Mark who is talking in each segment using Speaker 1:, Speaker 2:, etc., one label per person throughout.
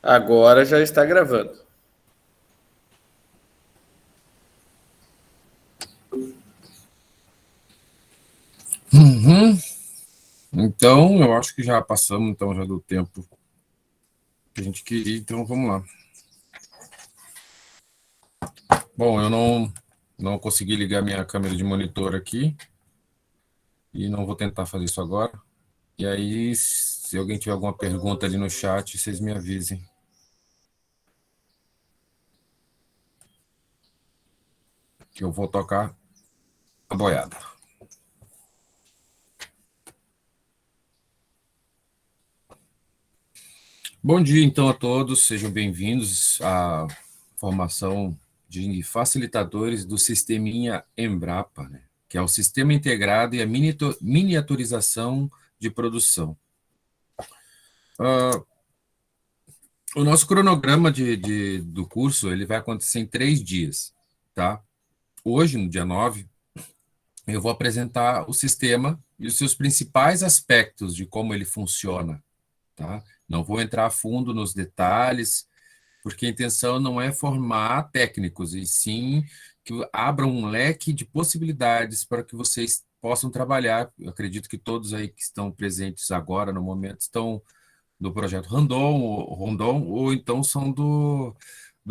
Speaker 1: Agora já está gravando.
Speaker 2: Uhum. Então, eu acho que já passamos então já do tempo que a gente queria, então vamos lá. Bom, eu não consegui ligar minha câmera de monitor aqui e não vou tentar fazer isso agora. E aí, se alguém tiver alguma pergunta ali no chat, vocês me avisem. Que eu vou tocar a boiada. Bom dia, então, a todos. Sejam bem-vindos à formação de facilitadores do Sisteminha Embrapa, né? Que é o Sistema Integrado e a Miniaturização de Produção. O nosso cronograma do curso ele vai acontecer em 3 dias. Tá? Hoje, no dia 9, eu vou apresentar o sistema e os seus principais aspectos de como ele funciona. Tá? Não vou entrar a fundo nos detalhes, porque a intenção não é formar técnicos, e sim que abra um leque de possibilidades para que vocês possam trabalhar. Eu acredito que todos aí que estão presentes agora, no momento, estão do projeto Rondon, ou então são do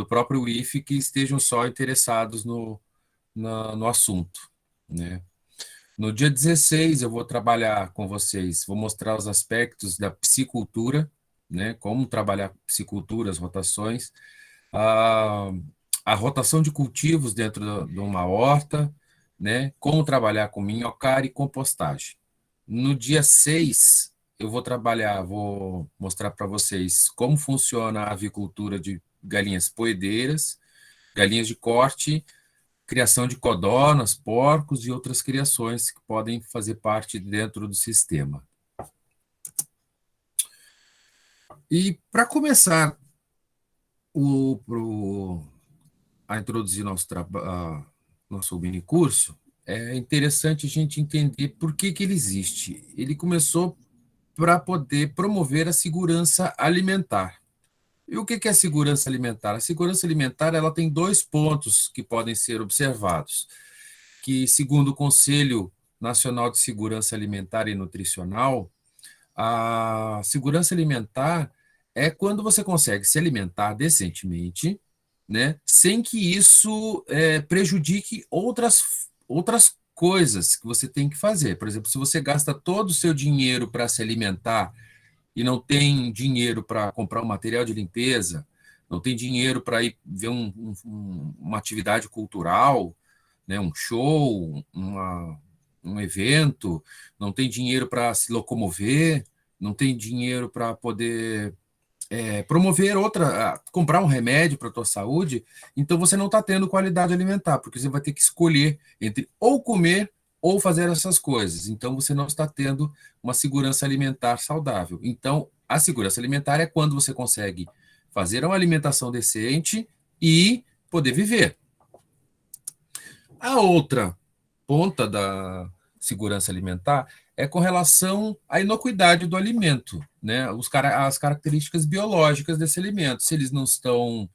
Speaker 2: próprio IFE que estejam só interessados no assunto, né? No dia 16, eu vou trabalhar com vocês, vou mostrar os aspectos da piscicultura, né? Como trabalhar piscicultura, as rotações, a, a rotação de cultivos dentro de uma horta, né? Como trabalhar com minhocária e compostagem. No dia 6, eu vou mostrar para vocês como funciona a avicultura de galinhas poedeiras, galinhas de corte, criação de codornas, porcos e outras criações que podem fazer parte dentro do sistema. E para começar a introduzir nosso mini curso, é interessante a gente entender por que ele existe. Ele começou para poder promover a segurança alimentar. E o que é segurança alimentar? A segurança alimentar ela tem 2 pontos que podem ser observados, que, segundo o Conselho Nacional de Segurança Alimentar e Nutricional, a segurança alimentar é quando você consegue se alimentar decentemente, né, sem que isso prejudique outras coisas que você tem que fazer. Por exemplo, se você gasta todo o seu dinheiro para se alimentar e não tem dinheiro para comprar um material de limpeza, não tem dinheiro para ir ver uma atividade cultural, né, um show, um evento, não tem dinheiro para se locomover, não tem dinheiro para poder promover comprar um remédio para a tua saúde, então você não está tendo qualidade alimentar, porque você vai ter que escolher entre ou comer ou fazer essas coisas. Então você não está tendo uma segurança alimentar saudável. Então a segurança alimentar é quando você consegue fazer uma alimentação decente e poder viver. A outra ponta da segurança alimentar é com relação à inocuidade do alimento, né? As características biológicas desse alimento, se eles não são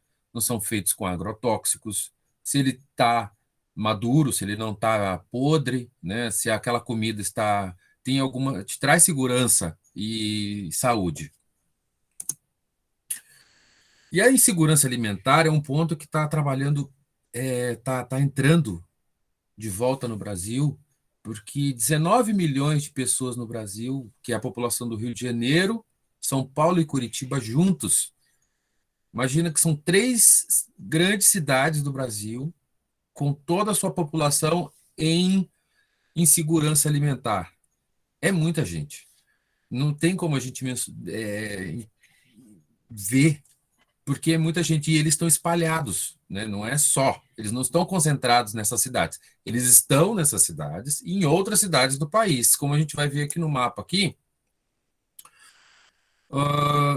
Speaker 2: feitos com agrotóxicos, se ele está maduro, se ele não está podre, né? Se aquela comida te traz segurança e saúde. E a insegurança alimentar é um ponto que está trabalhando, tá entrando de volta no Brasil, porque 19 milhões de pessoas no Brasil, que é a população do Rio de Janeiro, São Paulo e Curitiba juntos. Imagina que são 3 grandes cidades do Brasil, com toda a sua população em insegurança alimentar. É muita gente. Não tem como a gente ver, porque é muita gente e eles estão espalhados, né? Não é só, eles não estão concentrados nessas cidades, eles estão nessas cidades e em outras cidades do país, como a gente vai ver aqui no mapa aqui.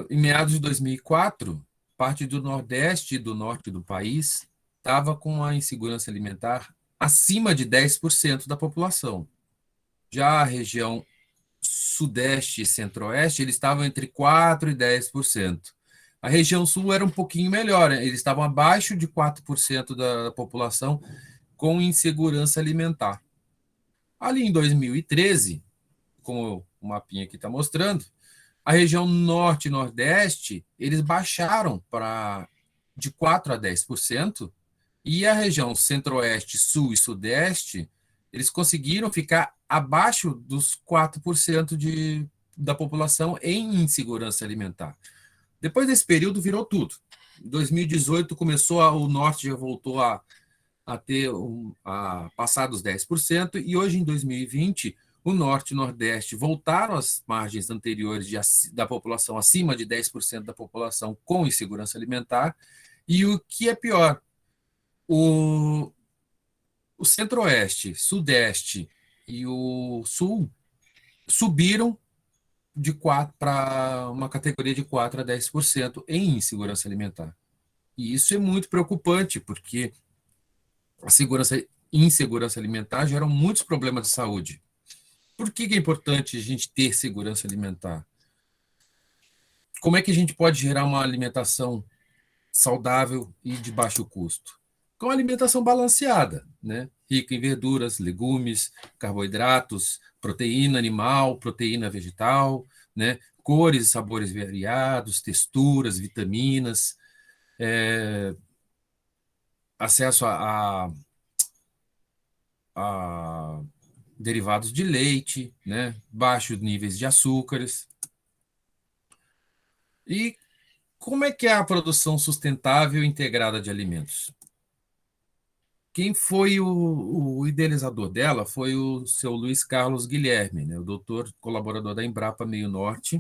Speaker 2: Em meados de 2004, parte do Nordeste e do Norte do país estava com a insegurança alimentar acima de 10% da população. Já a região Sudeste e Centro-Oeste, eles estavam entre 4% e 10%. A região sul era um pouquinho melhor, né? Eles estavam abaixo de 4% da população com insegurança alimentar. Ali em 2013, como o mapinha aqui está mostrando, a região norte e nordeste, eles baixaram para de 4 a 10%, e a região centro-oeste, sul e sudeste, eles conseguiram ficar abaixo dos 4% da população em insegurança alimentar. Depois desse período, virou tudo. Em 2018, o norte já voltou a passar dos 10%, e hoje, em 2020, o norte e o nordeste voltaram às margens anteriores da população, acima de 10% da população com insegurança alimentar, e o que é pior, o, o centro-oeste, sudeste e o sul subiram de 4 para uma categoria de 4 a 10% em insegurança alimentar. E isso é muito preocupante, porque a insegurança alimentar gera muitos problemas de saúde. Por que é importante a gente ter segurança alimentar? Como é que a gente pode gerar uma alimentação saudável e de baixo custo? Com alimentação balanceada, né? Rica em verduras, legumes, carboidratos, proteína animal, proteína vegetal, né? Cores e sabores variados, texturas, vitaminas, acesso a derivados de leite, né? Baixos níveis de açúcares. E como é que é a produção sustentável e integrada de alimentos? Quem foi o idealizador dela foi o seu Luiz Carlos Guilherme, né, o doutor colaborador da Embrapa Meio Norte,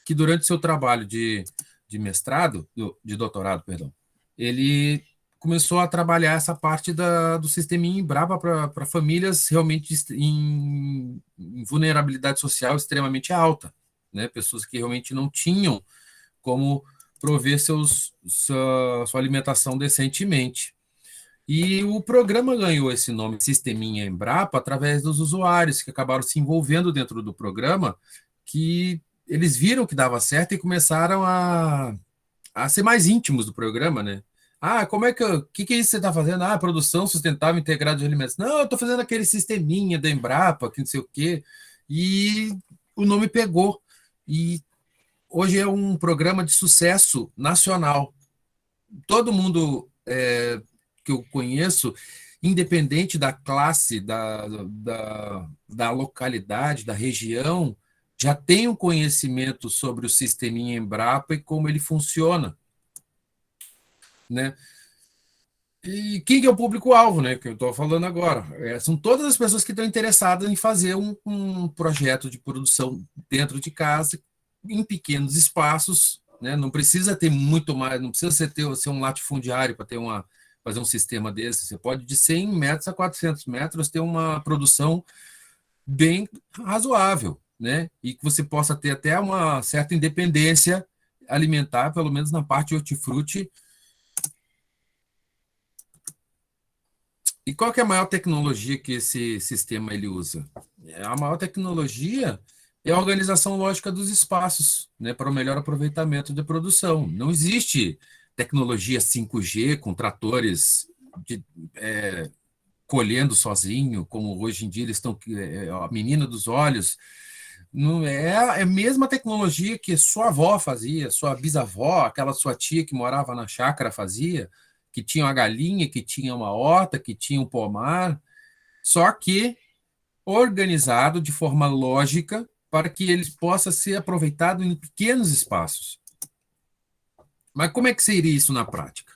Speaker 2: que durante seu trabalho de mestrado, de doutorado, perdão, ele começou a trabalhar essa parte do sisteminha Embrapa para famílias realmente em vulnerabilidade social extremamente alta, né, pessoas que realmente não tinham como prover sua alimentação decentemente. E o programa ganhou esse nome Sisteminha Embrapa através dos usuários que acabaram se envolvendo dentro do programa, que eles viram que dava certo e começaram a ser mais íntimos do programa, né? Ah, como é que é isso que você está fazendo? Ah, produção sustentável integrada de alimentos. Não, eu estou fazendo aquele sisteminha da Embrapa, que não sei o quê. E o nome pegou. E hoje é um programa de sucesso nacional. Todo mundo que eu conheço, independente da classe, da localidade, da região, já tem um conhecimento sobre o sisteminha Embrapa e como ele funciona, né? E quem que é o público-alvo, né? Que eu estou falando agora. São todas as pessoas que estão interessadas em fazer um projeto de produção dentro de casa, em pequenos espaços, né? Não precisa ter muito mais, não precisa ser um latifundiário para fazer um sistema desse. Você pode, de 100 metros a 400 metros, ter uma produção bem razoável, né? E que você possa ter até uma certa independência alimentar, pelo menos na parte hortifruti. E qual que é a maior tecnologia que esse sistema ele usa? A maior tecnologia é a organização lógica dos espaços, né, para o melhor aproveitamento da produção. Não existe tecnologia 5G com tratores de, é, colhendo sozinho, como hoje em dia eles estão, a menina dos olhos. Não é a mesma tecnologia que sua avó fazia, sua bisavó, aquela sua tia que morava na chácara fazia, que tinha uma galinha, que tinha uma horta, que tinha um pomar, só que organizado de forma lógica para que eles possam ser aproveitados em pequenos espaços. Mas como é que seria isso na prática?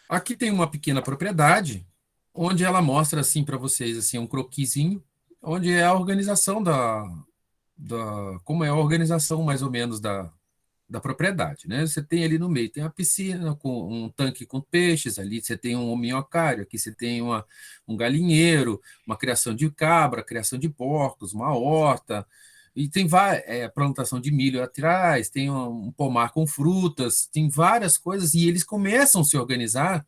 Speaker 2: Aqui tem uma pequena propriedade, onde ela mostra assim para vocês assim um croquisinho, onde é a organização como é a organização mais ou menos da propriedade, né? Você tem ali no meio, tem a piscina com um tanque com peixes, ali você tem um minhocário, aqui você tem um galinheiro, uma criação de cabra, criação de porcos, uma horta, e tem plantação de milho atrás, tem um pomar com frutas, tem várias coisas, e eles começam a se organizar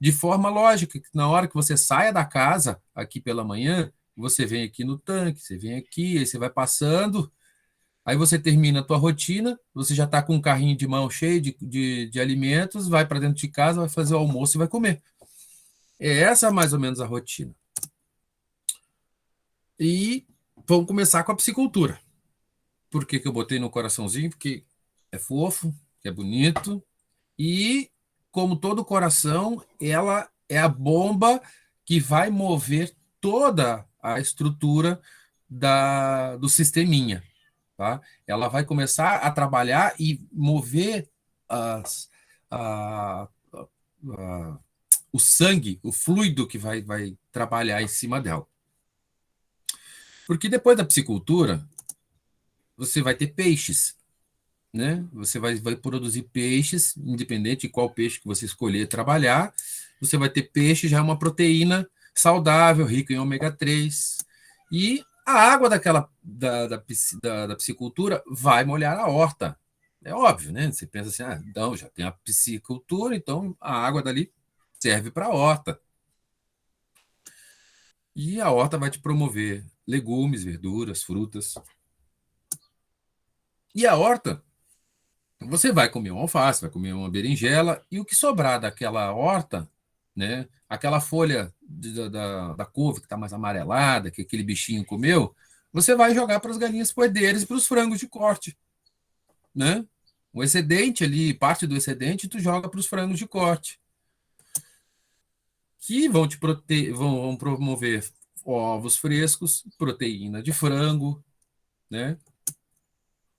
Speaker 2: de forma lógica, que na hora que você saia da casa, aqui pela manhã, você vem aqui no tanque, você vem aqui, aí você vai passando. Aí você termina a tua rotina, você já está com um carrinho de mão cheio de alimentos, vai para dentro de casa, vai fazer o almoço e vai comer. É essa mais ou menos a rotina. E vamos começar com a piscicultura. Por que que eu botei no coraçãozinho? Porque é fofo, é bonito. E, como todo coração, ela é a bomba que vai mover toda a estrutura do sisteminha, tá? Ela vai começar a trabalhar e mover as, a- a- o sangue, o fluido que vai trabalhar em cima dela. Porque depois da piscicultura, você vai ter peixes, né? Você vai produzir peixes, independente de qual peixe que você escolher trabalhar, você vai ter peixe, já é uma proteína saudável, rica em ômega 3. E a água da piscicultura vai molhar a horta. É óbvio, né? Você pensa assim, ah, então já tem a piscicultura, então a água dali serve para a horta. E a horta vai te promover legumes, verduras, frutas. E a horta você vai comer uma alface, vai comer uma berinjela, e o que sobrar daquela horta, né? Aquela folha da couve que está mais amarelada, que aquele bichinho comeu, você vai jogar para as galinhas poedeiras e para os frangos de corte, né? O excedente ali, parte do excedente, tu joga para os frangos de corte, que vão vão promover ovos frescos, proteína de frango, né?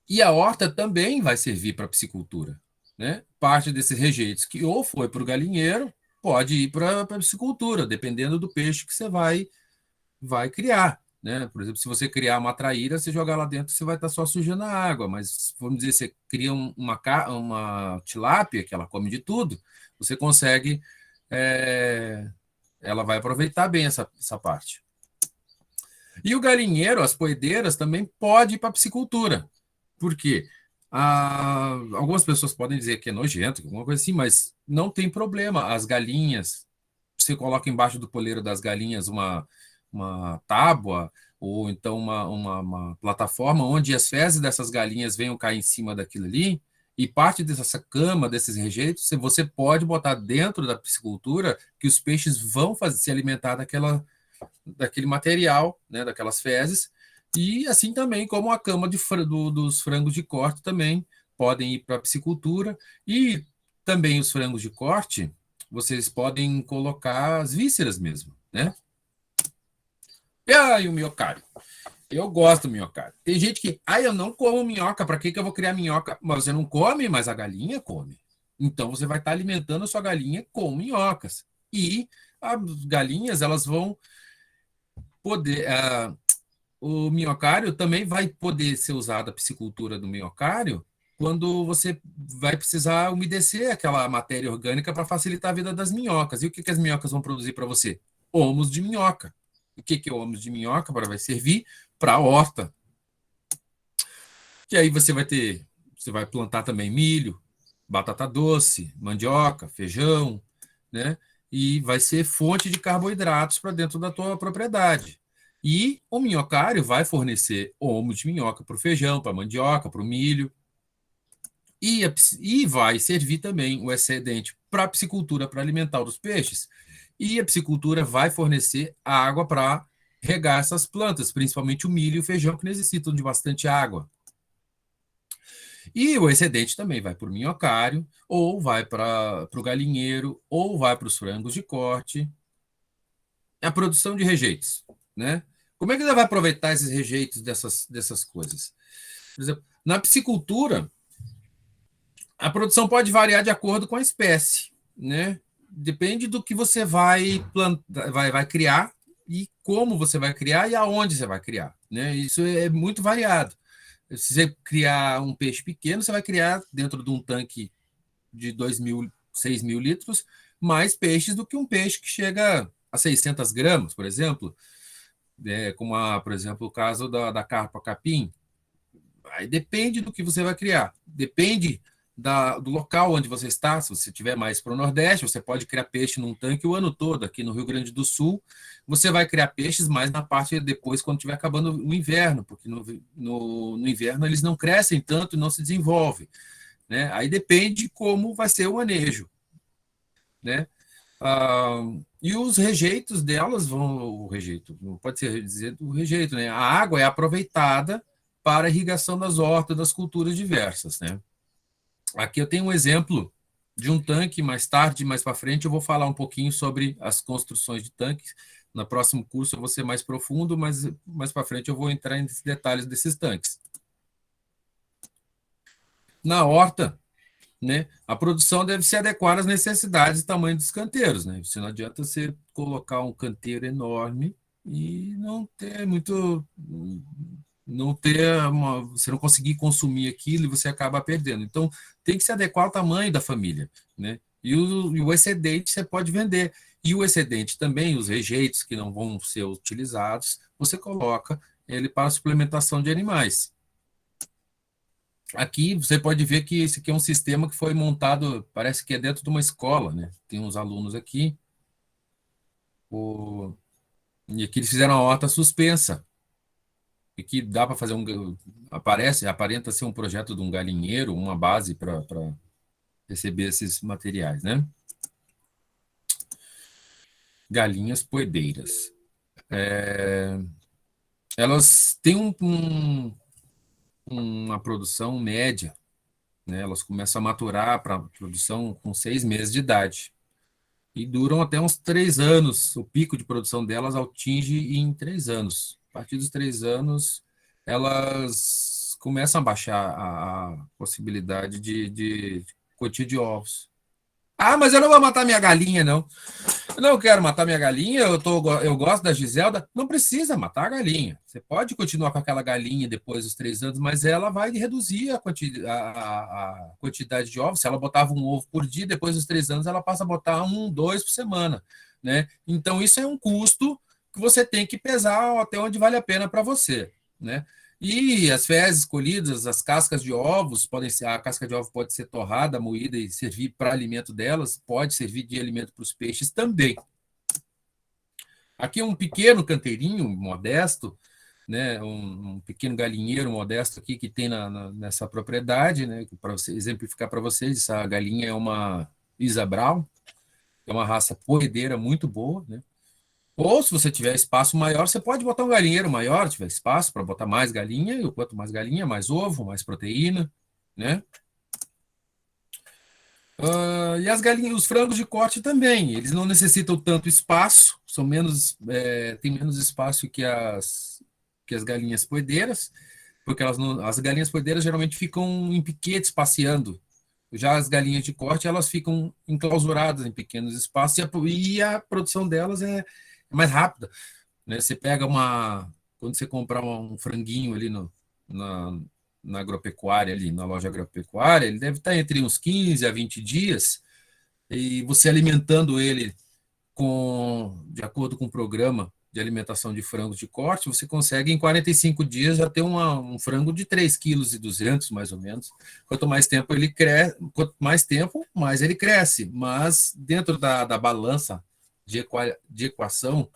Speaker 2: E a horta também vai servir para piscicultura, né? Parte desses rejeitos que ou foi para o galinheiro, pode ir para a piscicultura, dependendo do peixe que você vai criar, né? Por exemplo, se você criar uma traíra, você jogar lá dentro, você vai estar só sujando a água, mas vamos dizer, você cria uma tilápia, que ela come de tudo, você consegue, é, ela vai aproveitar bem essa parte. E o galinheiro, as poedeiras, também pode ir para a piscicultura. Por quê? Algumas pessoas podem dizer que é nojento, alguma coisa assim, mas não tem problema. As galinhas, você coloca embaixo do poleiro das galinhas uma tábua ou então uma plataforma onde as fezes dessas galinhas venham cair em cima daquilo ali, e parte dessa cama, desses rejeitos, você pode botar dentro da piscicultura que os peixes vão se alimentar daquele material, né, daquelas fezes, e assim também como a cama dos frangos de corte também podem ir para a piscicultura, e também os frangos de corte, vocês podem colocar as vísceras mesmo, né? E aí o miocárdio. Eu gosto do miocárdio. Tem gente que, eu não como minhoca, para que eu vou criar minhoca? Mas você não come, mas a galinha come. Então você vai estar alimentando a sua galinha com minhocas. E as galinhas, elas vão poder. O minhocário também vai poder ser usado a piscicultura do minhocário quando você vai precisar umedecer aquela matéria orgânica para facilitar a vida das minhocas. E o que que as minhocas vão produzir para você? Humos de minhoca. O que que é o humus de minhoca? Vai servir para a horta. Que aí você vai plantar também milho, batata doce, mandioca, feijão, né? E vai ser fonte de carboidratos para dentro da tua propriedade. E o minhocário vai fornecer homo de minhoca para o feijão, para a mandioca, para o milho. E vai servir também o excedente para a piscicultura, para alimentar os peixes. E a piscicultura vai fornecer água para regar essas plantas, principalmente o milho e o feijão, que necessitam de bastante água. E o excedente também vai para o minhocário, ou vai para o galinheiro, ou vai para os frangos de corte. É a produção de rejeitos, né? Como é que você vai aproveitar esses rejeitos dessas coisas? Por exemplo, na piscicultura, a produção pode variar de acordo com a espécie, né? Depende do que você vai plantar, vai criar e como você vai criar e aonde você vai criar, né? Isso é muito variado. Se você criar um peixe pequeno, você vai criar dentro de um tanque de 2.000, 6.000 litros, mais peixes do que um peixe que chega a 600 gramas, por exemplo, como, por exemplo, o caso da carpa capim. Aí depende do que você vai criar. Depende do local onde você está. Se você estiver mais para o Nordeste, você pode criar peixe num tanque o ano todo. Aqui no Rio Grande do Sul, você vai criar peixes mais na parte depois, quando estiver acabando o inverno, porque no inverno eles não crescem tanto e não se desenvolvem, né? Aí depende como vai ser o manejo, né? Ah, e os rejeitos delas o rejeito, não pode ser dizer o rejeito, né? A água é aproveitada para a irrigação das hortas, das culturas diversas, né? Aqui eu tenho um exemplo de um tanque. Mais tarde, mais para frente, eu vou falar um pouquinho sobre as construções de tanques. No próximo curso eu vou ser mais profundo, mas mais para frente eu vou entrar em detalhes desses tanques. Na horta, né, a produção deve se adequar às necessidades e tamanho dos canteiros, né? Você não adianta você colocar um canteiro enorme e não ter muito, não ter você não conseguir consumir aquilo e você acaba perdendo. Então, tem que se adequar ao tamanho da família, né? E o excedente você pode vender. E o excedente também, os rejeitos que não vão ser utilizados, você coloca ele para suplementação de animais. Aqui você pode ver que esse aqui é um sistema que foi montado, parece que é dentro de uma escola, né? Tem uns alunos aqui, e aqui eles fizeram a horta suspensa, e que dá para fazer aparenta ser um projeto de um galinheiro, uma base para receber esses materiais, né? Galinhas poedeiras. Elas têm uma produção média, né? Elas começam a maturar para produção com 6 meses de idade e duram até uns 3 anos. O pico de produção delas atinge em 3 anos. A partir dos 3 anos, elas começam a baixar a possibilidade de cotia de ovos. Ah, mas eu não vou matar minha galinha, não. Eu não quero matar minha galinha, eu gosto da Giselda. Não precisa matar a galinha. Você pode continuar com aquela galinha depois dos 3 anos, mas ela vai reduzir a quantidade de ovos. Se ela botava um ovo por dia, depois dos 3 anos, ela passa a botar um, dois por semana, né? Então, isso é um custo que você tem que pesar até onde vale a pena para você, né? E as fezes colhidas, as cascas de ovos, a casca de ovo pode ser torrada, moída e servir para alimento delas, pode servir de alimento para os peixes também. Aqui é um pequeno canteirinho modesto, né, um pequeno galinheiro modesto aqui que tem nessa propriedade, né, para exemplificar para vocês. Essa galinha é uma Isa Brown, é uma raça poedeira muito boa, né? Ou, se você tiver espaço maior, você pode botar um galinheiro maior, tiver espaço para botar mais galinha, e quanto mais galinha, mais ovo, mais proteína, né? E as galinhas, os frangos de corte também, eles não necessitam tanto espaço, têm menos espaço que as galinhas poedeiras, porque as galinhas poedeiras geralmente ficam em piquetes passeando. Já as galinhas de corte, elas ficam enclausuradas em pequenos espaços e a produção delas é mais rápida, né? Quando você comprar um franguinho ali na, na agropecuária, ali na loja agropecuária, ele deve estar entre uns 15 a 20 dias, e você alimentando ele de acordo com o programa de alimentação de frangos de corte, você consegue em 45 dias já ter um frango de 3,2 kg, mais ou menos. Quanto mais tempo ele cresce, mais ele cresce. Mas dentro da balança de equação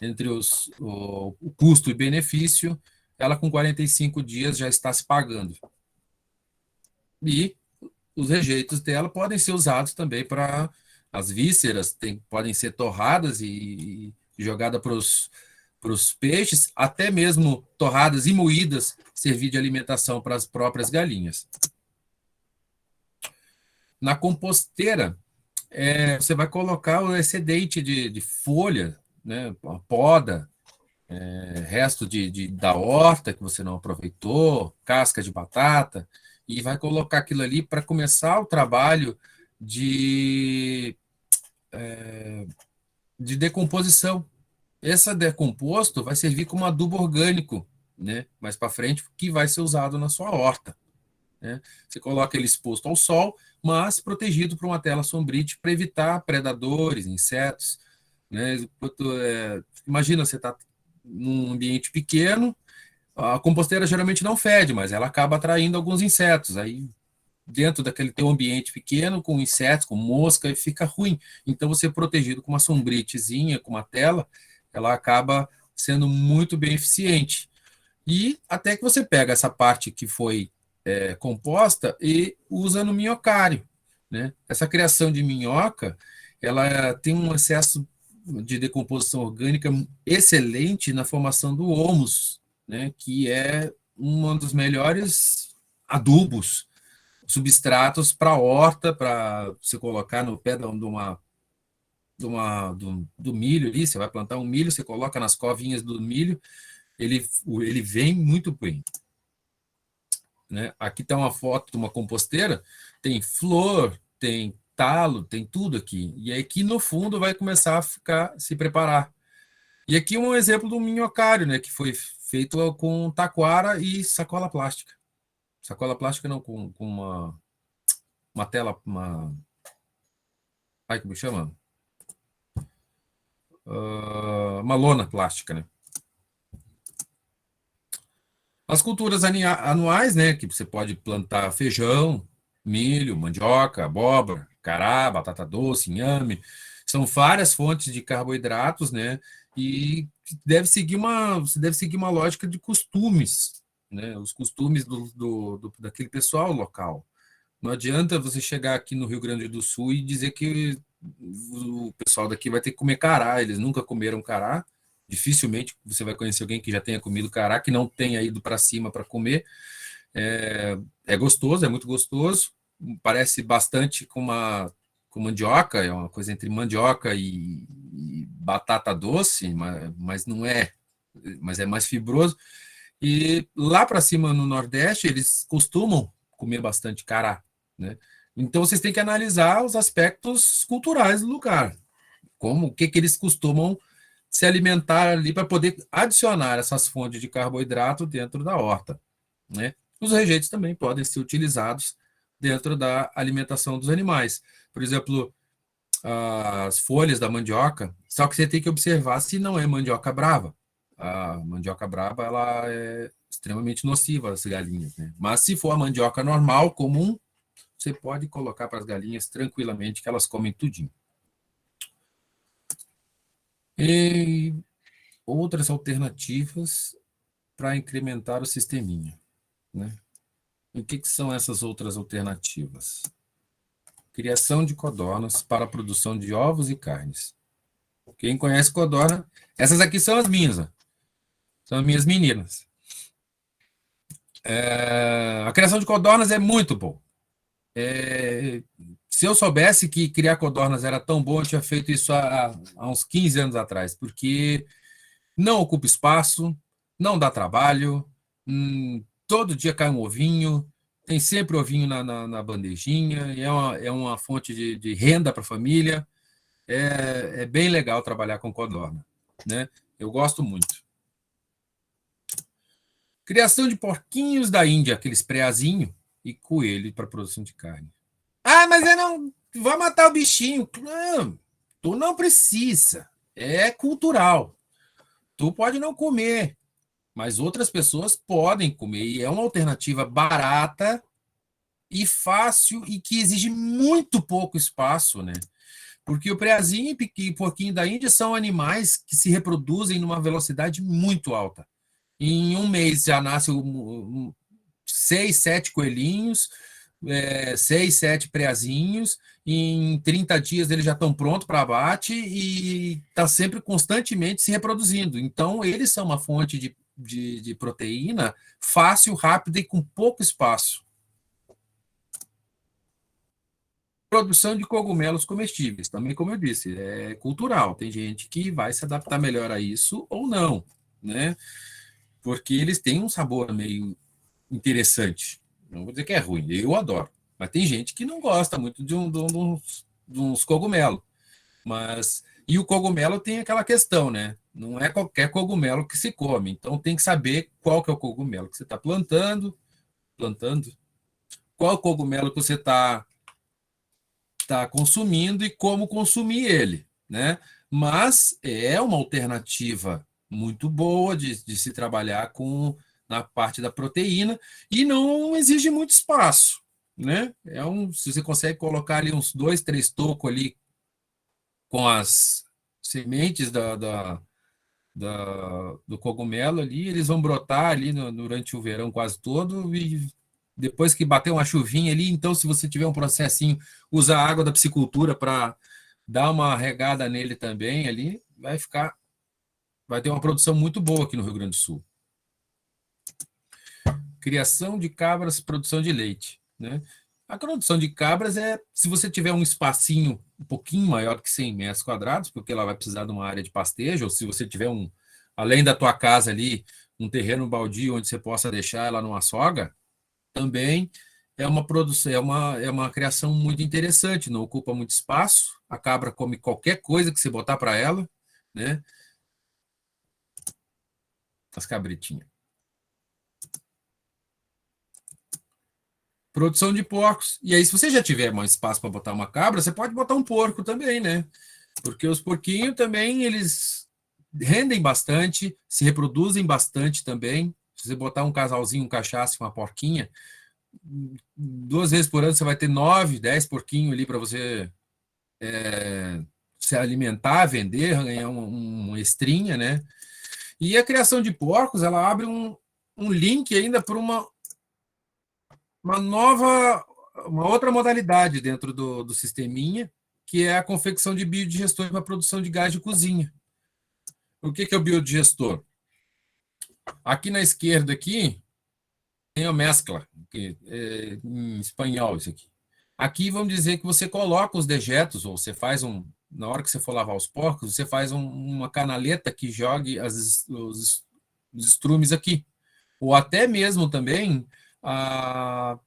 Speaker 2: entre o custo e benefício, ela com 45 dias já está se pagando. E os rejeitos dela podem ser usados também para as vísceras, podem ser torradas e jogadas para os peixes, até mesmo torradas e moídas, servir de alimentação para as próprias galinhas. Na composteira, você vai colocar o excedente de folha, né, a poda, resto da horta que você não aproveitou, casca de batata, e vai colocar aquilo ali para começar o trabalho de decomposição. Esse decomposto vai servir como adubo orgânico, né, mais para frente, que vai ser usado na sua horta, né? Você coloca ele exposto ao sol, mas protegido por uma tela sombrite para evitar predadores, insetos, né? Imagina, você está num ambiente pequeno, a composteira geralmente não fede, mas ela acaba atraindo alguns insetos. Aí dentro daquele teu ambiente pequeno, com insetos, com mosca, e fica ruim. Então, você protegido com uma sombritezinha, com uma tela, ela acaba sendo muito bem eficiente. E até que você pega essa parte que foi composta e usa no minhocário, né? Essa criação de minhoca, ela tem um excesso de decomposição orgânica excelente na formação do humus, né? Que é um dos melhores adubos, substratos para a horta, para você colocar no pé do milho ali, você vai plantar um milho, você coloca nas covinhas do milho, ele vem muito bem. Né? Aqui está uma foto de uma composteira, tem flor, tem talo, tem tudo aqui. E aqui no fundo vai começar se preparar. E aqui um exemplo do minhocário, né, que foi feito com taquara e sacola plástica. Sacola plástica não, com uma tela, ai, como chama? Uma lona plástica, né? As culturas anuais, né, que você pode plantar feijão, milho, mandioca, abóbora, cará, batata doce, inhame, são várias fontes de carboidratos, né, e você deve seguir uma lógica de costumes, né, os costumes daquele pessoal local. Não adianta você chegar aqui no Rio Grande do Sul e dizer que o pessoal daqui vai ter que comer cará, eles nunca comeram cará. Dificilmente você vai conhecer alguém que já tenha comido cará, que não tenha ido para cima para comer. É gostoso, é muito gostoso. Parece bastante com mandioca, é uma coisa entre mandioca e batata doce, mas não é, mas é mais fibroso. E lá para cima no Nordeste, eles costumam comer bastante cará, né? Então vocês têm que analisar os aspectos culturais do lugar, como o que eles costumam se alimentar ali para poder adicionar essas fontes de carboidrato dentro da horta, né? Os rejeitos também podem ser utilizados dentro da alimentação dos animais. Por exemplo, as folhas da mandioca, só que você tem que observar se não é mandioca brava. A mandioca brava ela é extremamente nociva às galinhas, né? Mas se for a mandioca normal, comum, você pode colocar para as galinhas tranquilamente que elas comem tudinho. E outras alternativas para incrementar o sisteminha, né? E o que são essas outras alternativas? Criação de codornas para a produção de ovos e carnes. Quem conhece codorna, essas aqui são as minhas, ó. São as minhas meninas. A criação de codornas é muito bom. Se eu soubesse que criar codornas era tão bom, eu tinha feito isso há uns 15 anos atrás, porque não ocupa espaço, não dá trabalho, todo dia cai um ovinho, tem sempre ovinho na bandejinha, é uma fonte de renda para a família. É bem legal trabalhar com codorna, né? Eu gosto muito. Criação de porquinhos da Índia, aqueles preazinho, e coelho para produção de carne. Ah, mas eu não vai matar o bichinho. Não, tu não precisa. É cultural. Tu pode não comer, mas outras pessoas podem comer. E é uma alternativa barata e fácil e que exige muito pouco espaço, né? Porque o preazinho e o porquinho da Índia são animais que se reproduzem numa velocidade muito alta. Em um mês já nasce 6, 7 coelhinhos, 6, 7 preazinhos. Em 30 dias eles já estão prontos para abate e está sempre constantemente se reproduzindo. Então, eles são uma fonte de proteína fácil, rápida e com pouco espaço. Produção de cogumelos comestíveis, também, como eu disse, é cultural. Tem gente que vai se adaptar melhor a isso ou não, né? Porque eles têm um sabor meio interessante. Não vou dizer que é ruim, eu adoro. Mas tem gente que não gosta muito de uns cogumelos. E o cogumelo tem aquela questão, né? Não é qualquer cogumelo que se come. Então tem que saber qual que é o cogumelo que você está plantando, qual cogumelo que você tá consumindo e como consumir ele, né? Mas é uma alternativa muito boa de se trabalhar na parte da proteína e não exige muito espaço, né? Se você consegue colocar ali uns 2, 3 tocos ali com as sementes do cogumelo ali, eles vão brotar ali durante o verão quase todo e depois que bater uma chuvinha ali, então se você tiver um processinho, usa a água da piscicultura para dar uma regada nele também ali, vai ter uma produção muito boa aqui no Rio Grande do Sul. Criação de cabras, produção de leite, né? A produção de cabras se você tiver um espacinho um pouquinho maior que 100 metros quadrados, porque ela vai precisar de uma área de pastejo, ou se você tiver além da tua casa ali, um terreno baldio onde você possa deixar ela numa soga, também é uma produção, é uma criação muito interessante, não ocupa muito espaço, a cabra come qualquer coisa que você botar para ela, né? As cabritinhas. Produção de porcos. E aí, se você já tiver mais espaço para botar uma cabra, você pode botar um porco também, né? Porque os porquinhos também, eles rendem bastante, se reproduzem bastante também. Se você botar um casalzinho, um cachaço, uma porquinha, 2 vezes por ano você vai ter 9, 10 porquinhos ali para você se alimentar, vender, ganhar uma estrinha, né? E a criação de porcos, ela abre um link ainda para uma outra modalidade dentro do sisteminha, que é a confecção de biodigestores para produção de gás de cozinha. O que é o biodigestor? Aqui na esquerda aqui tem a mescla, que é em espanhol isso aqui. Aqui vamos dizer que você coloca os dejetos, ou você faz na hora que você for lavar os porcos, você faz uma canaleta que jogue os estrumes aqui. Ou até mesmo também a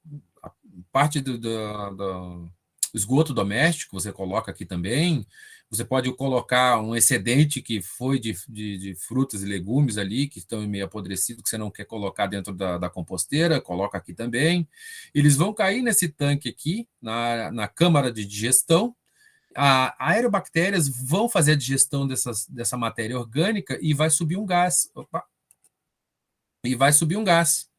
Speaker 2: parte do esgoto doméstico, você coloca aqui também. Você pode colocar um excedente que foi de frutas e legumes ali, que estão meio apodrecidos, que você não quer colocar dentro da composteira, coloca aqui também. Eles vão cair nesse tanque aqui, na câmara de digestão. Aerobactérias vão fazer a digestão dessa matéria orgânica e vai subir um gás. Opa! E vai subir um gás.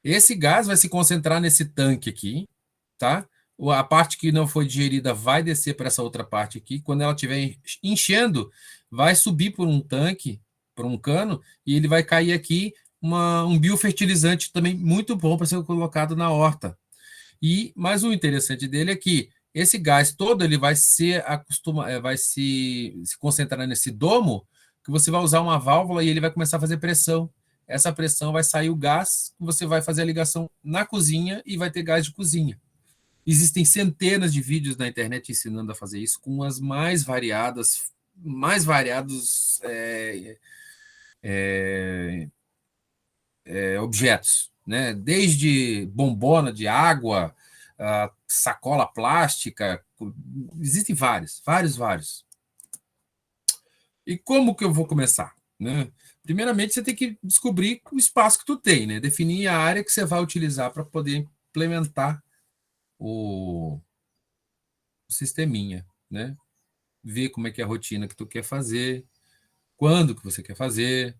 Speaker 2: Esse gás vai se concentrar nesse tanque aqui, tá? A parte que não foi digerida vai descer para essa outra parte aqui. Quando ela estiver enchendo, vai subir por um tanque, por um cano, e ele vai cair aqui um biofertilizante também muito bom para ser colocado na horta. Mas o interessante dele é que esse gás todo ele vai se concentrar nesse domo, que você vai usar uma válvula e ele vai começar a fazer pressão. Essa pressão vai sair o gás, você vai fazer a ligação na cozinha e vai ter gás de cozinha. Existem centenas de vídeos na internet ensinando a fazer isso com as mais variados objetos, né? Desde bombona de água, sacola plástica, existem vários. E como que eu vou começar, né? Primeiramente, você tem que descobrir o espaço que tu tem, né? Definir a área que você vai utilizar para poder implementar o sisteminha, né? Ver como é que é a rotina que tu quer fazer, quando que você quer fazer, o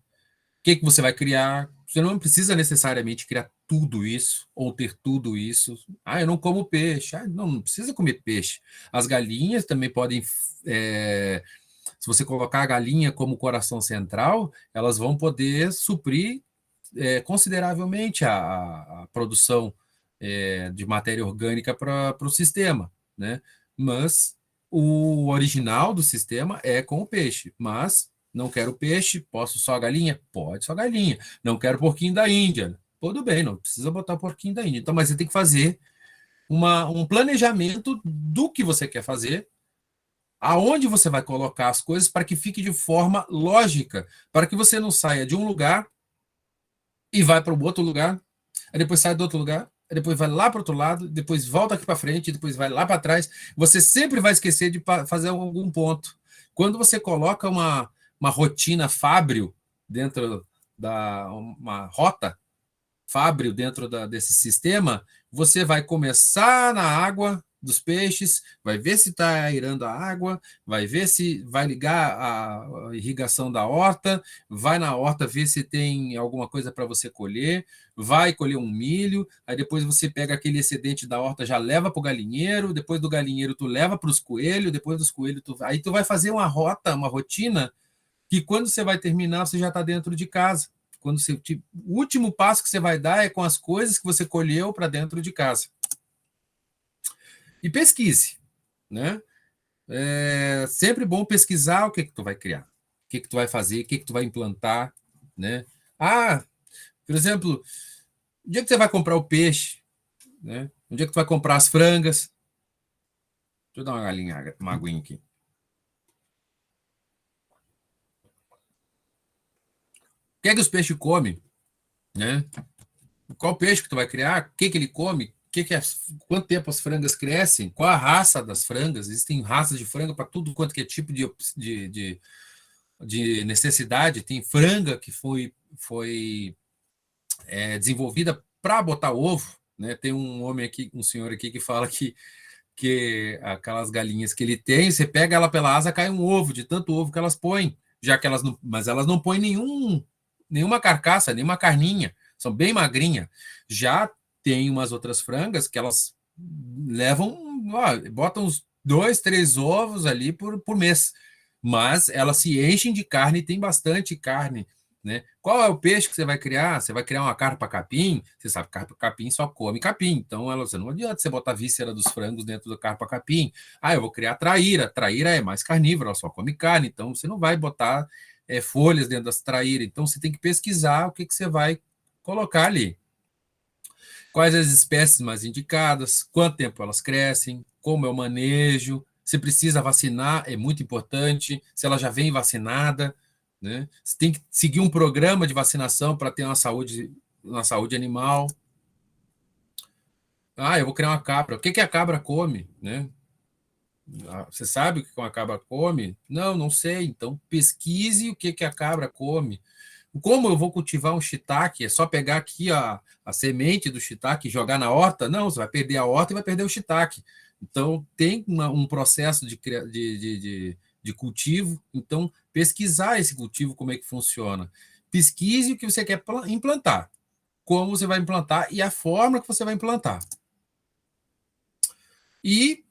Speaker 2: que você vai criar. Você não precisa necessariamente criar tudo isso ou ter tudo isso. Eu não como peixe. Não precisa comer peixe. As galinhas também podem... se você colocar a galinha como coração central, elas vão poder suprir consideravelmente a produção de matéria orgânica para o sistema, né? Mas o original do sistema é com o peixe. Mas não quero peixe, posso só galinha? Pode só galinha. Não quero porquinho da Índia. Tudo bem, não precisa botar porquinho da Índia. Então, mas você tem que fazer um planejamento do que você quer fazer, aonde você vai colocar as coisas para que fique de forma lógica, para que você não saia de um lugar e vai para o outro lugar, aí depois sai do outro lugar, aí depois vai lá para o outro lado, depois volta aqui para frente, depois vai lá para trás. Você sempre vai esquecer de fazer algum ponto. Quando você coloca uma rotina fábrio dentro uma rota fábrio dentro desse sistema, você vai começar na água, dos peixes, vai ver se está airando a água, vai ver se vai ligar a irrigação da horta, vai na horta ver se tem alguma coisa para você colher, vai colher um milho, aí depois você pega aquele excedente da horta, já leva para o galinheiro, depois do galinheiro tu leva para os coelhos, depois dos coelhos aí tu vai fazer uma rotina que quando você vai terminar, você já está dentro de casa. O último passo que você vai dar é com as coisas que você colheu para dentro de casa. E pesquise, né? É sempre bom pesquisar o que tu vai criar, o que tu vai fazer, o que tu vai implantar, né? Por exemplo, onde é que você vai comprar o peixe, né? Onde é que tu vai comprar as frangas? Deixa eu dar uma aguinha aqui. O que é que os peixes comem, né? Qual peixe que tu vai criar? O que ele come? Quanto tempo as frangas crescem? Qual a raça das frangas? Existem raças de franga para tudo quanto que é tipo de necessidade. Tem franga que foi desenvolvida para botar ovo, né? Tem um homem aqui, um senhor aqui que fala que aquelas galinhas que ele tem, você pega ela pela asa, cai um ovo, de tanto ovo que elas põem, já que mas elas não põem nenhuma carcaça, nenhuma carninha, são bem magrinhas. Já tem umas outras frangas que elas botam uns 2, 3 ovos ali por mês, mas elas se enchem de carne e tem bastante carne, né? Qual é o peixe que você vai criar? Você vai criar uma carpa capim? Você sabe que carpa capim só come capim, então você não adianta você botar a víscera dos frangos dentro do carpa capim. Eu vou criar traíra. Traíra é mais carnívora, ela só come carne, então você não vai botar folhas dentro das traíras. Então você tem que pesquisar o que você vai colocar ali. Quais as espécies mais indicadas, quanto tempo elas crescem, como é o manejo, se precisa vacinar, é muito importante, se ela já vem vacinada, né? Você tem que seguir um programa de vacinação para ter uma saúde animal. Eu vou criar uma cabra. O que a cabra come, né? Você sabe o que uma cabra come? Não, não sei. Então pesquise o que a cabra come. Como eu vou cultivar um shiitake? É só pegar aqui a semente do shiitake e jogar na horta? Não, você vai perder a horta e vai perder o shiitake. Então, tem um processo de cultivo. Então, pesquisar esse cultivo, como é que funciona. Pesquise o que você quer implantar, como você vai implantar e a forma que você vai implantar. E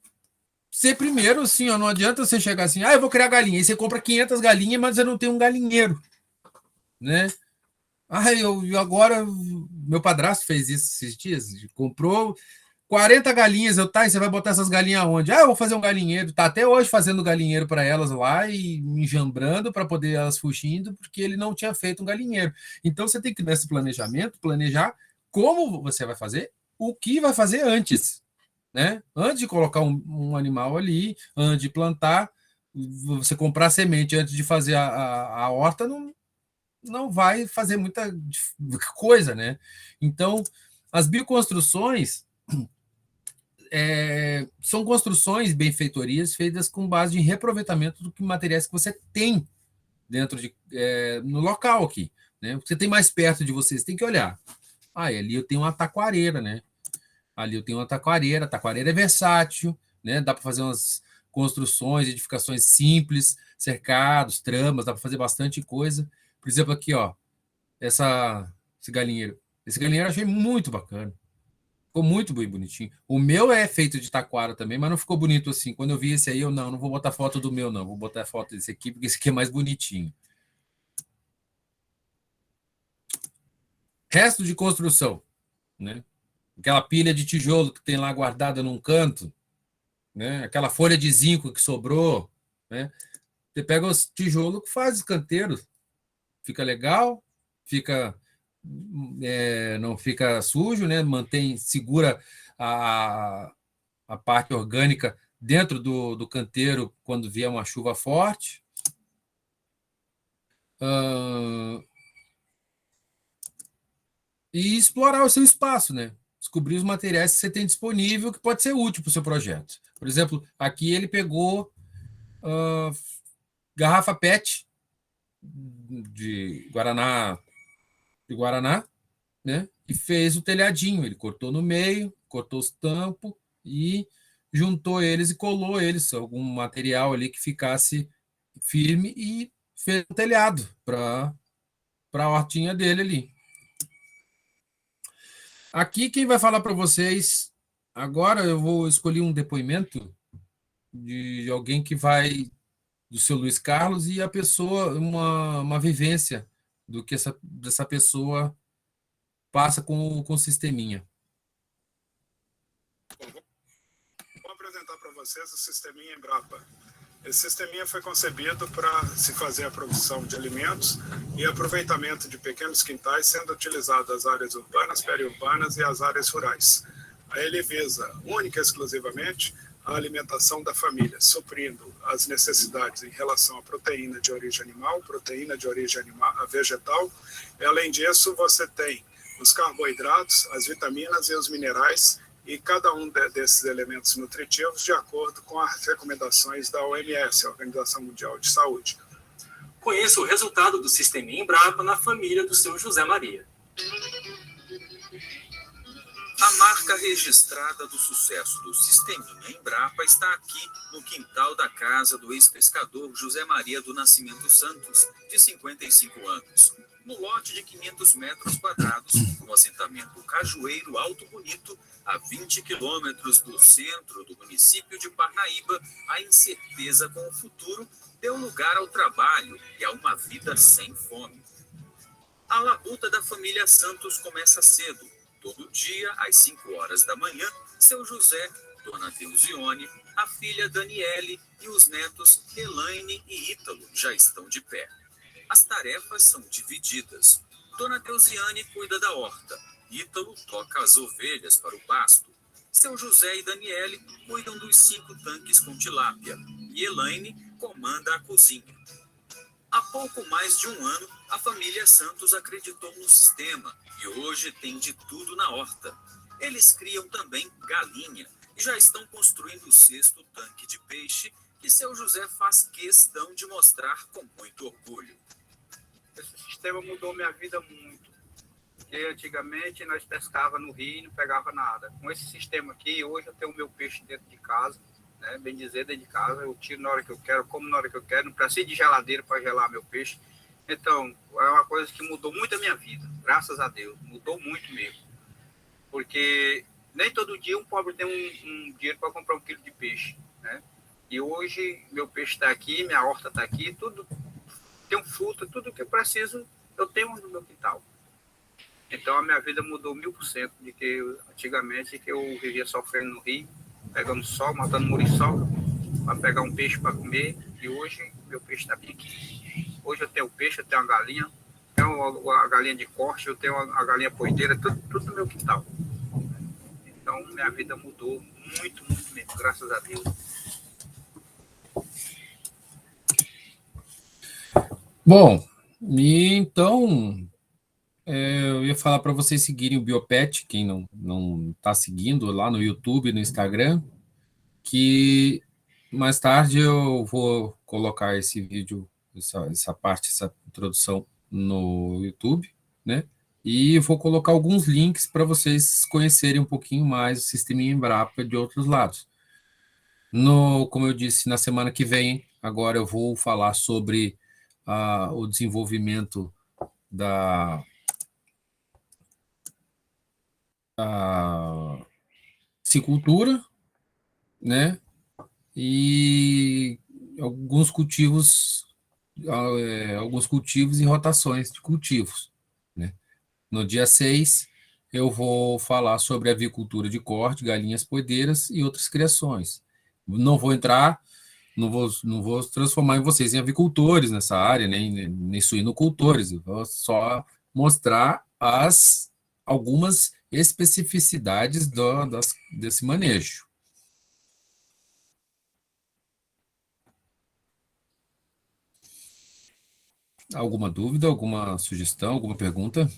Speaker 2: ser primeiro, assim, não adianta você chegar assim, eu vou criar galinha. E você compra 500 galinhas, mas você não tem um galinheiro, né? Agora, meu padrasto fez isso esses dias, comprou 40 galinhas, você vai botar essas galinhas aonde? Eu vou fazer um galinheiro, tá até hoje fazendo galinheiro para elas lá e enjambrando para poder elas fugindo, porque ele não tinha feito um galinheiro. Então você tem que, nesse planejamento, planejar como você vai fazer, o que vai fazer antes, né? Antes de colocar um animal ali, antes de plantar, você comprar semente antes de fazer a horta, não vai fazer muita coisa, né? Então, as bioconstruções são construções, benfeitorias feitas com base em reaproveitamento do que materiais que você tem dentro no local aqui, né? Você tem mais perto de você tem que olhar. Ali eu tenho uma taquareira, né? Ali eu tenho uma taquareira. A taquareira é versátil, né? Dá para fazer umas construções, edificações simples, cercados, tramas, dá para fazer bastante coisa. Por exemplo, aqui, ó, esse galinheiro. Esse galinheiro eu achei muito bacana. Ficou muito bem bonitinho. O meu é feito de taquara também, mas não ficou bonito assim. Quando eu vi esse aí, eu não vou botar foto do meu, não. Vou botar foto desse aqui, porque esse aqui é mais bonitinho. Resto de construção, né? Aquela pilha de tijolo que tem lá guardada num canto, né? Aquela folha de zinco que sobrou, né? Você pega os tijolos que faz os canteiros. Fica legal, fica não fica sujo, né? Segura a parte orgânica dentro do canteiro quando vier uma chuva forte. E explorar o seu espaço, né? Descobrir os materiais que você tem disponível que pode ser útil para o seu projeto. Por exemplo, aqui ele pegou garrafa PET de Guaraná, né? E fez o telhadinho. Ele cortou no meio, cortou os tampos e juntou eles e colou eles, algum material ali que ficasse firme e fez um telhado para a hortinha dele ali. Aqui quem vai falar para vocês, agora eu vou escolher um depoimento de alguém que vai, do seu Luiz Carlos, e a pessoa, uma vivência do que dessa pessoa passa com o sisteminha.
Speaker 3: Vou apresentar para vocês o sisteminha Embrapa. Esse sisteminha foi concebido para se fazer a produção de alimentos e aproveitamento de pequenos quintais, sendo utilizado as áreas urbanas, periurbanas e as áreas rurais. Ele visa, única e exclusivamente, a alimentação da família, suprindo as necessidades em relação à proteína de origem animal, proteína de origem vegetal. E, além disso, você tem os carboidratos, as vitaminas e os minerais, e cada um desses elementos nutritivos de acordo com as recomendações da OMS, a Organização Mundial de Saúde.
Speaker 4: Conheça o resultado do Sisteminha Embrapa na família do seu José Maria.
Speaker 5: A marca registrada do sucesso do Sisteminha Embrapa está aqui no quintal da casa do ex-pescador José Maria do Nascimento Santos, de 55 anos. No lote de 500 metros quadrados, no assentamento Cajueiro Alto Bonito, a 20 quilômetros do centro do município de Parnaíba, a incerteza com o futuro deu lugar ao trabalho e a uma vida sem fome. A labuta da família Santos começa cedo. Todo dia, às 5 horas da manhã, seu José, dona Deusione, a filha Daniele e os netos Elaine e Ítalo já estão de pé. As tarefas são divididas. Dona Deusiane cuida da horta. Ítalo toca as ovelhas para o pasto. Seu José e Daniele cuidam dos 5 tanques com tilápia. E Elaine comanda a cozinha. Há pouco mais de um ano, a família Santos acreditou no sistema e hoje tem de tudo na horta. Eles criam também galinha e já estão construindo o 6º tanque de peixe que seu José faz questão de mostrar com muito orgulho.
Speaker 6: Esse sistema mudou minha vida muito, porque antigamente nós pescava no rio e não pegava nada. Com esse sistema aqui, hoje eu tenho o meu peixe dentro de casa, né? Bem dizer, dentro de casa, eu tiro na hora que eu quero, como na hora que eu quero, não preciso de geladeira para gelar meu peixe. Então, é uma coisa que mudou muito a minha vida, graças a Deus, mudou muito mesmo. Porque nem todo dia um pobre tem um dinheiro para comprar 1 quilo de peixe, né? E hoje meu peixe está aqui, minha horta está aqui, tudo tem fruta, tudo que eu preciso, eu tenho no meu quintal. Então a minha vida mudou 1000% de que antigamente que eu vivia sofrendo no rio, pegando sol, matando muriçoca, para pegar um peixe para comer, e hoje meu peixe está bem aqui. Hoje eu tenho peixe, eu tenho uma galinha, tenho a galinha de corte, eu tenho a galinha poideira, tudo no meu quintal. Então minha vida mudou muito mesmo, graças a Deus.
Speaker 2: Bom, e então eu ia falar para vocês seguirem o Biopet, quem não está seguindo lá no YouTube, no Instagram, que mais tarde eu vou colocar esse vídeo, essa introdução no YouTube, né? E vou colocar alguns links para vocês conhecerem um pouquinho mais o Sisteminha Embrapa de outros lados. Como eu disse, na semana que vem, agora eu vou falar sobre o desenvolvimento da piscicultura, né? E alguns cultivos e rotações de cultivos, né? No dia 6, eu vou falar sobre avicultura de corte, galinhas poedeiras e outras criações. Não vou entrar, não vou transformar vocês em avicultores nessa área, nem suinocultores. Eu vou só mostrar algumas especificidades desse manejo. Alguma dúvida, alguma sugestão, alguma pergunta?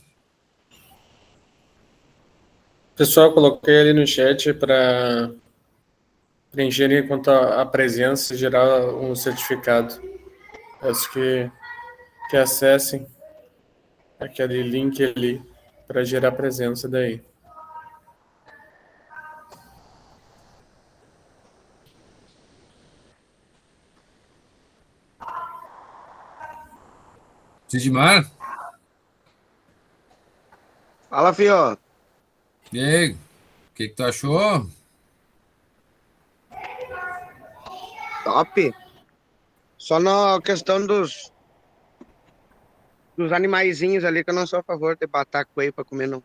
Speaker 1: Pessoal, coloquei ali no chat para preencherem quanto à presença e gerar um certificado. Peço que acessem aquele link ali para gerar presença daí.
Speaker 2: Sidmar,
Speaker 7: Fala, fio.
Speaker 2: e aí? O que tu achou?
Speaker 7: Top. Só na questão dos animaizinhos ali, que eu não sou a favor de matar coelho pra comer, não.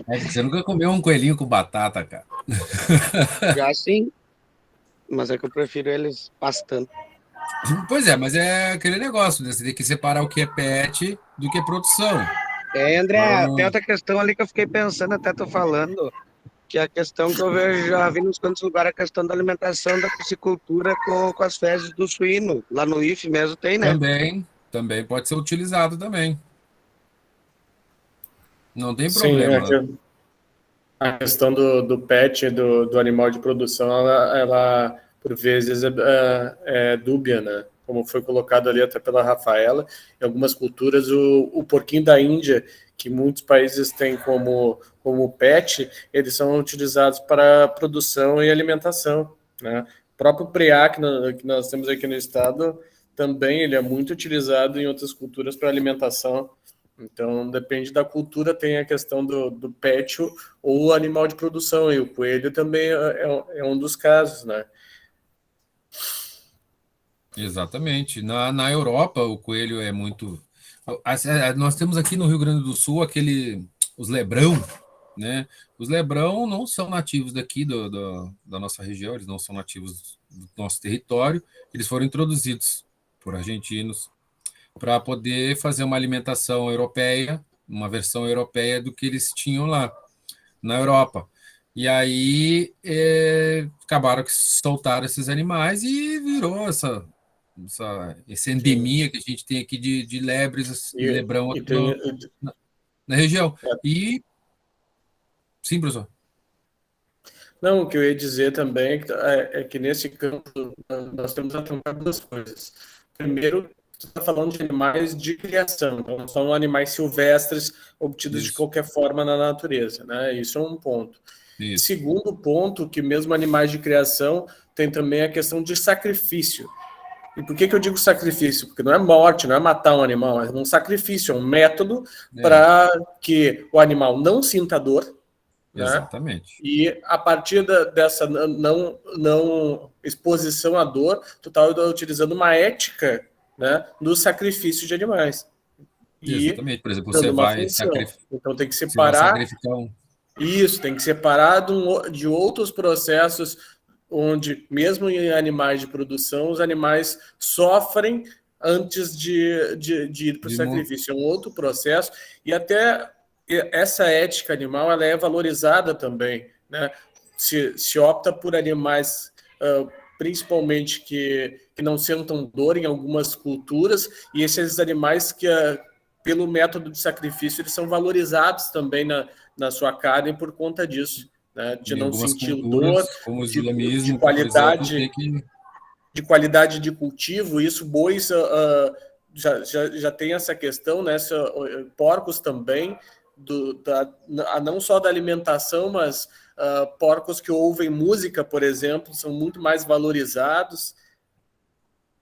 Speaker 2: Você nunca comeu um coelhinho com batata, cara.
Speaker 7: Já sim, mas é que eu prefiro eles pastando.
Speaker 2: Pois é, mas é aquele negócio, né? Você tem que separar o que é pet do que é produção.
Speaker 7: André, tem
Speaker 2: Então,
Speaker 7: outra questão ali que eu fiquei pensando, até tô falando, que é a questão que eu vejo, já vi nos quantos lugares, a questão da alimentação, da piscicultura com as fezes do suíno. Lá no IF mesmo tem, né?
Speaker 2: também pode ser utilizado também. Não tem
Speaker 1: Sim,
Speaker 2: problema.
Speaker 1: a questão do pet, do animal de produção, ela por vezes é dúbia, né? Como foi colocado ali até pela Rafaela, em algumas culturas o porquinho da Índia, que muitos países têm como pet, eles são utilizados para produção e alimentação, né? O próprio preá que nós temos aqui no estado, também ele é muito utilizado em outras culturas para alimentação. Então, depende da cultura, tem a questão do pet ou animal de produção, e o coelho também é um dos casos, né?
Speaker 2: Exatamente. Na Europa, o coelho é muito. Nós temos aqui no Rio Grande do Sul os lebrão, né? Os lebrão não são nativos daqui da nossa região, eles não são nativos do nosso território, eles foram introduzidos por argentinos para poder fazer uma alimentação europeia, uma versão europeia do que eles tinham lá na Europa. E aí acabaram que soltaram esses animais e virou essa endemia que a gente tem aqui de lebres e lebrão aqui na região. E sim, professor.
Speaker 1: Não, o que eu ia dizer também é que nesse campo nós temos a tentar duas coisas. Primeiro, você está falando de animais de criação, então não são animais silvestres obtidos de qualquer forma na natureza, né? Isso é um ponto.
Speaker 2: Isso.
Speaker 1: Segundo ponto, que mesmo animais de criação tem também a questão de sacrifício. E por que eu digo sacrifício? Porque não é morte, não é matar um animal, é um sacrifício, é um método para que o animal não sinta dor, né?
Speaker 2: Exatamente.
Speaker 1: E a partir dessa não exposição à dor, tu está utilizando uma ética, né, do sacrifício de animais.
Speaker 2: Exatamente. Por exemplo, você vai
Speaker 1: sacrificar. Então tem que separar. Isso, tem que separar de outros processos onde, mesmo em animais de produção, os animais sofrem antes de ir para o sacrifício. É um outro processo. E até essa ética animal ela é valorizada também, né? Se opta por animais, principalmente que não sentam dor em algumas culturas, e esses animais que, pelo método de sacrifício, eles são valorizados também na sua carne por conta disso, né? De não sentir dor,
Speaker 2: como o islamismo,
Speaker 1: de qualidade,
Speaker 2: exemplo,
Speaker 1: de qualidade de cultivo. Isso, bois já tem essa questão, né? Porcos também, não só da alimentação, mas porcos que ouvem música, por exemplo, são muito mais valorizados.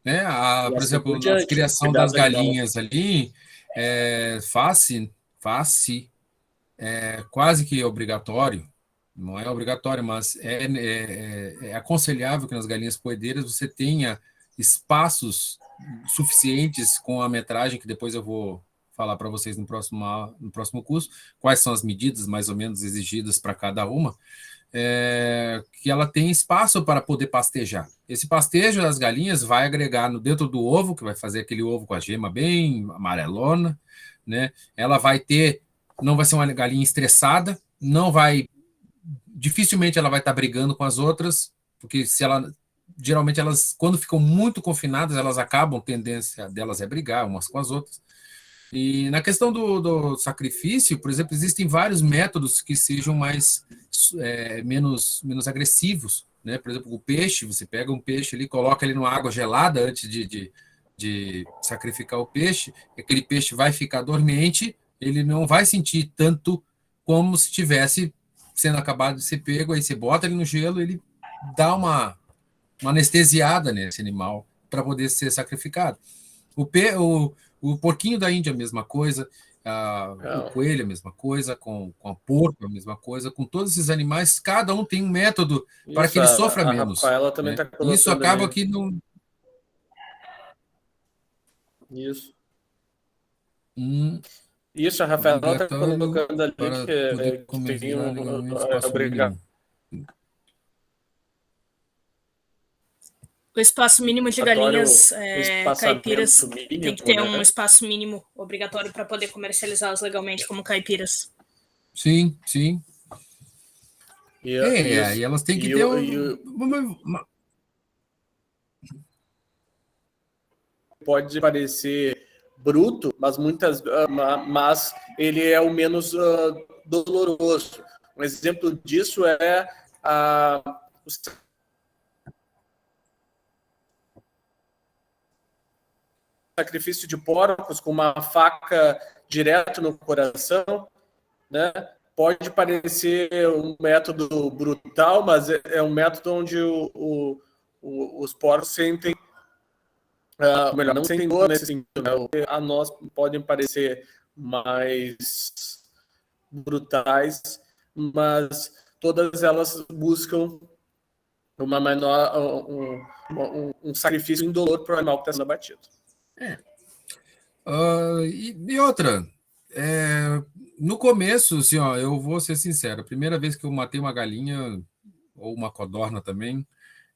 Speaker 2: Por exemplo, a criação das galinhas ali, é quase que obrigatório, não é obrigatório, mas é aconselhável que nas galinhas poedeiras você tenha espaços suficientes com a metragem, que depois eu vou falar para vocês no próximo curso, quais são as medidas mais ou menos exigidas para cada uma, que ela tem espaço para poder pastejar. Esse pastejo das galinhas vai agregar dentro do ovo, que vai fazer aquele ovo com a gema bem amarelona, né? Ela não vai ser uma galinha estressada, dificilmente ela vai estar brigando com as outras, porque geralmente elas, quando ficam muito confinadas, elas acabam, tendência delas é brigar umas com as outras. E na questão do sacrifício, por exemplo, existem vários métodos que sejam menos agressivos, né? Por exemplo, o peixe, você pega um peixe ali, coloca ele numa água gelada antes de sacrificar o peixe, aquele peixe vai ficar dormente, ele não vai sentir tanto como se tivesse sendo acabado de ser pego, aí você bota ele no gelo, ele dá uma anestesiada nesse animal para poder ser sacrificado. O porquinho da Índia, a mesma coisa. O coelho, a mesma coisa. Com a porco, a mesma coisa. Com todos esses animais, cada um tem um método para
Speaker 1: Isso,
Speaker 2: que ele sofra
Speaker 1: a
Speaker 2: menos.
Speaker 1: Rafaela também
Speaker 2: Né?
Speaker 1: está colocando
Speaker 2: Isso acaba
Speaker 1: ali.
Speaker 2: que não...
Speaker 1: Isso.
Speaker 2: Isso,
Speaker 1: a Rafaela está
Speaker 2: obrigatório
Speaker 1: colocando ali
Speaker 2: para poder
Speaker 1: que tem
Speaker 2: comercializar legalmente espaço mínimo.
Speaker 8: O espaço mínimo de galinhas caipiras
Speaker 1: mínimo,
Speaker 8: tem que ter
Speaker 1: né?
Speaker 8: um espaço mínimo obrigatório para poder comercializá-las legalmente como caipiras.
Speaker 2: Sim, sim. E elas têm que ter
Speaker 1: Pode parecer bruto, mas mas ele é o menos doloroso. Um exemplo disso é o sacrifício de porcos com uma faca direto no coração, né? Pode parecer um método brutal, mas é um método onde os porcos sentem, melhor, não sentem dor nesse sentido, né? A nós podem parecer mais brutais, mas todas elas buscam um sacrifício indolor para o animal que está sendo abatido.
Speaker 2: E outra, no começo, assim, eu vou ser sincero, a primeira vez que eu matei uma galinha, ou uma codorna também,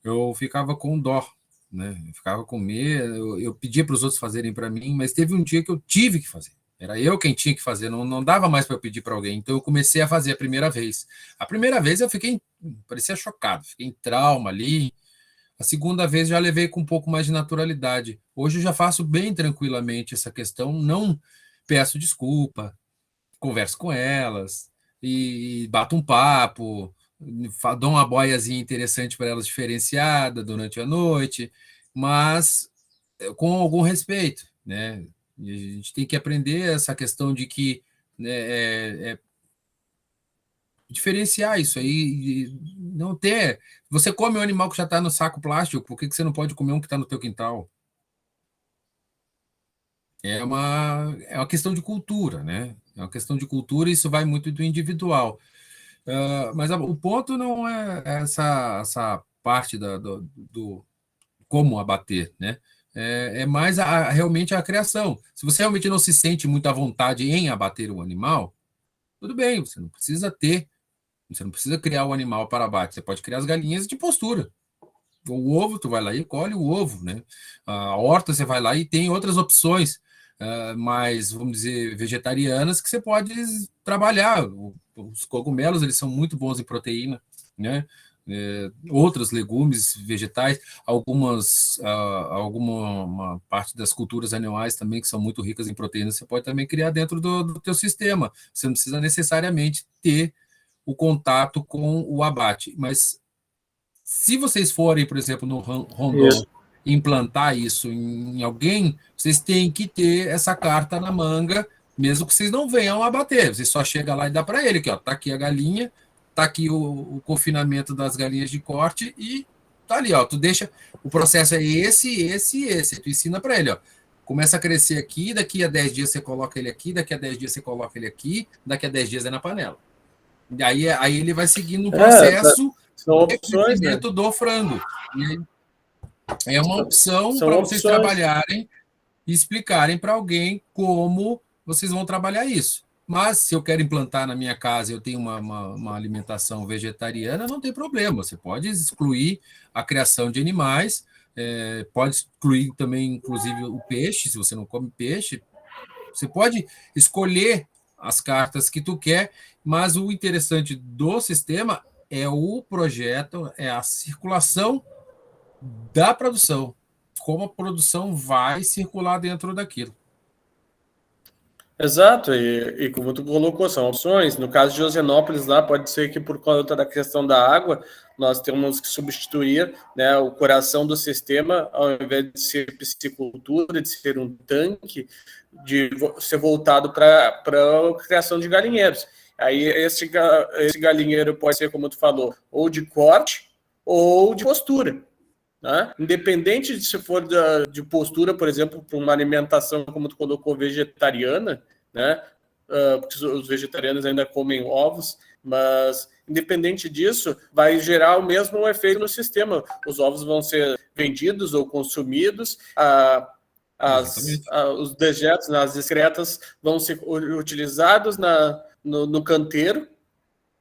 Speaker 2: eu ficava com dó, né? Eu ficava com medo, eu pedia para os outros fazerem para mim, mas teve um dia que eu tive que fazer. Era eu quem tinha que fazer, não dava mais para eu pedir para alguém. Então eu comecei a fazer a primeira vez. A primeira vez eu parecia chocado, fiquei em trauma ali. A segunda vez já levei com um pouco mais de naturalidade. Hoje eu já faço bem tranquilamente essa questão, não peço desculpa, converso com elas e bato um papo, dou uma boiazinha interessante para elas, diferenciada durante a noite, mas com algum respeito, né? E a gente tem que aprender essa questão de que, né, diferenciar isso aí, não ter... Você come um animal que já está no saco plástico, por que você não pode comer um que está no teu quintal? É uma questão de cultura, né? É uma questão de cultura e isso vai muito do individual. Mas o ponto não é essa parte do como abater, né? É mais realmente a criação. Se você realmente não se sente muito à vontade em abater um animal, tudo bem, você não precisa criar o animal para abate, você pode criar as galinhas de postura. O ovo, tu vai lá e colhe o ovo, né? A horta, você vai lá e tem outras opções, mais, vamos dizer, vegetarianas, que você pode trabalhar. Os cogumelos, eles são muito bons em proteína, né? Outros legumes, vegetais, alguma parte das culturas animais também que são muito ricas em proteínas, você pode também criar dentro do teu sistema. Você não precisa necessariamente ter o contato com o abate. Mas se vocês forem, por exemplo, no Rondon, implantar isso em alguém, vocês têm que ter essa carta na manga, mesmo que vocês não venham abater. Você só chega lá e dá para ele, que tá aqui a galinha, tá aqui o confinamento das galinhas de corte e tá ali, tu deixa, o processo é esse, tu ensina para ele, começa a crescer aqui, daqui a 10 dias você coloca ele aqui, daqui a 10 dias você coloca ele aqui, daqui a 10 dias é na panela. E aí ele vai seguindo um processo de crescimento do frango. E é uma opção para vocês trabalharem e explicarem para alguém como vocês vão trabalhar isso. Mas se eu quero implantar na minha casa, eu tenho uma alimentação vegetariana, não tem problema. Você pode excluir a criação de animais, pode excluir também, inclusive, o peixe, se você não come peixe. Você pode escolher as cartas que tu quer, mas o interessante do sistema é o projeto, é a circulação da produção, como a produção vai circular dentro daquilo.
Speaker 1: Exato, e como tu colocou, são opções. No caso de Josenópolis, lá pode ser que por conta da questão da água, nós temos que substituir, né, o coração do sistema, ao invés de ser piscicultura, de ser um tanque, de ser voltado para a criação de galinheiros. Aí esse galinheiro pode ser, como tu falou, ou de corte ou de postura. né? Independente de se for de postura, por exemplo, para uma alimentação, como tu colocou, vegetariana, né? Porque os vegetarianos ainda comem ovos, mas independente disso, vai gerar o mesmo efeito no sistema. Os ovos vão ser vendidos ou consumidos, os dejetos, as excretas vão ser utilizados no canteiro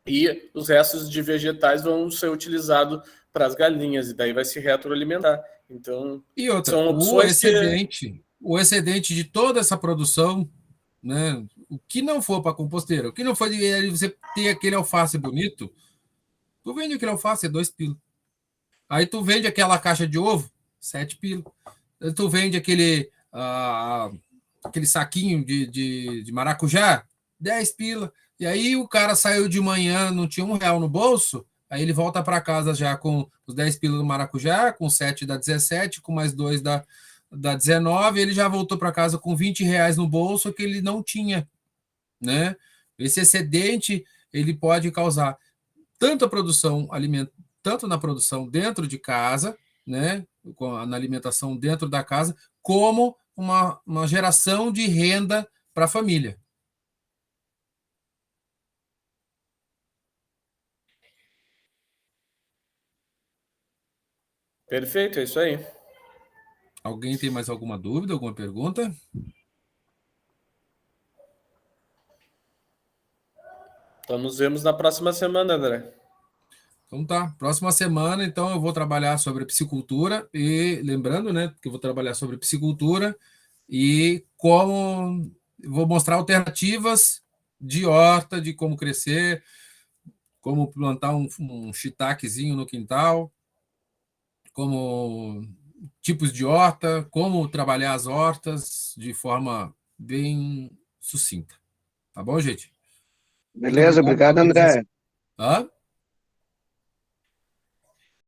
Speaker 1: e os restos de vegetais vão ser utilizados para as galinhas, e daí vai se retroalimentar. Então,
Speaker 2: e outra,
Speaker 1: são opções
Speaker 2: o excedente de toda essa produção, né? O que não for para composteira, o que não for de você ter aquele alface bonito, tu vende aquele alface, é 2 pila. Aí tu vende aquela caixa de ovo, 7 pila. Tu vende aquele saquinho de maracujá, 10 pila. E aí o cara saiu de manhã, não tinha R$1 no bolso, aí ele volta para casa já com os 10 pila do maracujá, com 7 dá 17, com mais 2 dá 19, ele já voltou para casa com R$20 no bolso que ele não tinha, né? Esse excedente, ele pode causar tanto a produção alimentar, tanto na produção dentro de casa, né, na alimentação dentro da casa, como uma geração de renda para a família.
Speaker 1: Perfeito, é isso aí.
Speaker 2: Alguém tem mais alguma dúvida, alguma pergunta?
Speaker 1: Então, nos vemos na próxima semana, André.
Speaker 2: Então tá, próxima semana, então eu vou trabalhar sobre piscicultura e lembrando, né, que eu vou trabalhar sobre piscicultura e como vou mostrar alternativas de horta, de como crescer, como plantar um shiitakezinho no quintal, como tipos de horta, como trabalhar as hortas de forma bem sucinta. Tá bom, gente?
Speaker 7: Beleza, obrigado, André.
Speaker 2: Hã?